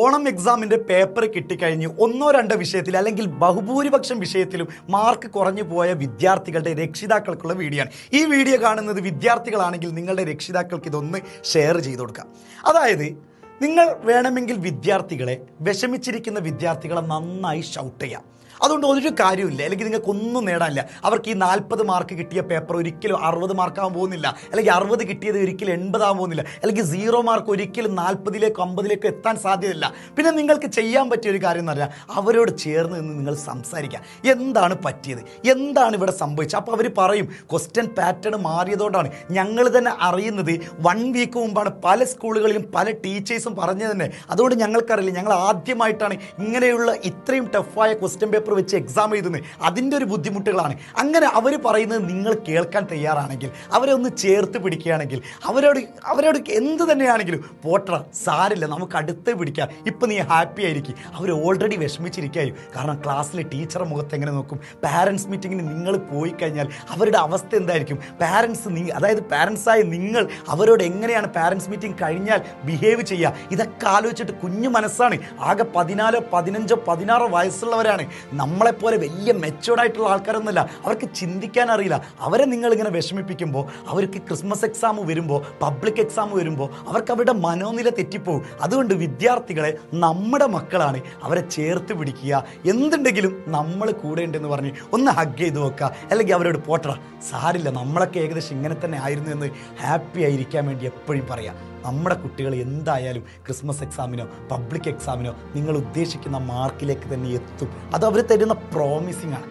ഓണം എക്സാമിൻ്റെ പേപ്പർ കിട്ടിക്കഴിഞ്ഞ് ഒന്നോ രണ്ടോ വിഷയത്തിൽ അല്ലെങ്കിൽ ബഹുഭൂരിപക്ഷം വിഷയത്തിലും മാർക്ക് കുറഞ്ഞു പോയ വിദ്യാർത്ഥികളുടെ രക്ഷിതാക്കൾക്കുള്ള വീഡിയോ ആണ്. ഈ വീഡിയോ കാണുന്നത് വിദ്യാർത്ഥികളാണെങ്കിൽ നിങ്ങളുടെ രക്ഷിതാക്കൾക്ക് ഇതൊന്ന് ഷെയർ ചെയ്ത് കൊടുക്കുക. അതായത് നിങ്ങൾ വേണമെങ്കിൽ വിദ്യാർത്ഥികളെ, വിഷമിച്ചിരിക്കുന്ന വിദ്യാർത്ഥികളെ നന്നായി ഷൗട്ട് ചെയ്യാം. അതുകൊണ്ട് ഒരു കാര്യമില്ല, അല്ലെങ്കിൽ നിങ്ങൾക്ക് ഒന്നും നേടാനില്ല. അവർക്ക് ഈ 40 മാർക്ക് കിട്ടിയ പേപ്പർ ഒരിക്കലും 60 മാർക്കാകാൻ പോകുന്നില്ല, അല്ലെങ്കിൽ 60 കിട്ടിയത് ഒരിക്കലും 80 ആകാൻ പോകുന്നില്ല, അല്ലെങ്കിൽ 0 മാർക്ക് ഒരിക്കലും 40ലേക്കോ 50ലേക്കോ എത്താൻ സാധ്യതയില്ല. പിന്നെ നിങ്ങൾക്ക് ചെയ്യാൻ പറ്റിയ ഒരു കാര്യം എന്ന് പറഞ്ഞാൽ അവരോട് ചേർന്ന് നിന്ന് നിങ്ങൾ സംസാരിക്കുക. എന്താണ് പറ്റിയത്, എന്താണ് ഇവിടെ സംഭവിച്ചത്? അപ്പോൾ അവർ പറയും ക്വസ്റ്റ്യൻ പാറ്റേൺ മാറിയതുകൊണ്ടാണ്. ഞങ്ങൾ തന്നെ അറിയുന്നത് 1 വീക്ക് മുമ്പാണ് പല സ്കൂളുകളിലും പല ടീച്ചേഴ്സും പറഞ്ഞത് തന്നെ. അതുകൊണ്ട് ഞങ്ങൾക്കറിയില്ല, ഞങ്ങൾ ആദ്യമായിട്ടാണ് ഇങ്ങനെയുള്ള ഇത്രയും ടഫായ ക്വസ്റ്റ്യൻ പേപ്പർ വെച്ച് എക്സാം എഴുതുന്നത്. അതിൻ്റെ ഒരു ബുദ്ധിമുട്ടുകളാണ്. അങ്ങനെ അവർ പറയുന്നത് നിങ്ങൾ കേൾക്കാൻ തയ്യാറാണെങ്കിൽ, അവരെ ഒന്ന് ചേർത്ത് പിടിക്കുകയാണെങ്കിൽ, അവരോട് എന്ത് തന്നെയാണെങ്കിലും പോട്ടറ സാരില്ല, നമുക്ക് അടുത്ത് പിടിക്കാം, ഇപ്പം നീ ഹാപ്പി ആയിരിക്കും. അവർ ഓൾറെഡി വിഷമിച്ചിരിക്കുകയും. കാരണം ക്ലാസ്സിൽ ടീച്ചറെ മുഖത്ത് എങ്ങനെ നോക്കും? പാരൻസ് മീറ്റിങ്ങിന് നിങ്ങൾ പോയി കഴിഞ്ഞാൽ അവരുടെ അവസ്ഥ എന്തായിരിക്കും? അതായത് പാരൻസായ നിങ്ങൾ അവരോട് എങ്ങനെയാണ് പാരൻസ് മീറ്റിംഗ് കഴിഞ്ഞാൽ ബിഹേവ് ചെയ്യുക? ഇതൊക്കെ ആലോചിച്ചിട്ട് കുഞ്ഞു മനസ്സാണ്. ആകെ 14, 15, 16 വയസ്സുള്ളവരാണ്. നമ്മളെപ്പോലെ വലിയ മെച്ചോർഡായിട്ടുള്ള ആൾക്കാരൊന്നുമല്ല. അവർക്ക് ചിന്തിക്കാൻ അറിയില്ല. അവരെ നിങ്ങളിങ്ങനെ വിഷമിപ്പിക്കുമ്പോൾ, അവർക്ക് ക്രിസ്മസ് എക്സാം വരുമ്പോൾ, പബ്ലിക് എക്സാം വരുമ്പോൾ അവർക്ക് അവരുടെ മനോനില തെറ്റിപ്പോകും. അതുകൊണ്ട് വിദ്യാർത്ഥികളെ നമ്മുടെ മക്കളാണ്, അവരെ ചേർത്ത് പിടിക്കുക. എന്തുണ്ടെങ്കിലും നമ്മൾ കൂടെ ഉണ്ടെന്ന് പറഞ്ഞ് ഒന്ന് ഹഗ് ചെയ്ത് വെക്കുക. അല്ലെങ്കിൽ അവരോട് പോട്ടറ സാരില്ല, നമ്മളൊക്കെ ഏകദേശം ഇങ്ങനെ തന്നെ ആയിരുന്നു എന്ന് ഹാപ്പി ആയിരിക്കാൻ വേണ്ടി എപ്പോഴും പറയാം. നമ്മുടെ കുട്ടികൾ എന്തായാലും ക്രിസ്മസ് എക്സാമിനോ പബ്ലിക് എക്സാമിനോ നിങ്ങൾ ഉദ്ദേശിക്കുന്ന മാർക്കിലേക്ക് തന്നെ എത്തും. അത് അവർ തരുന്ന പ്രോമിസിംഗ് ആണ്.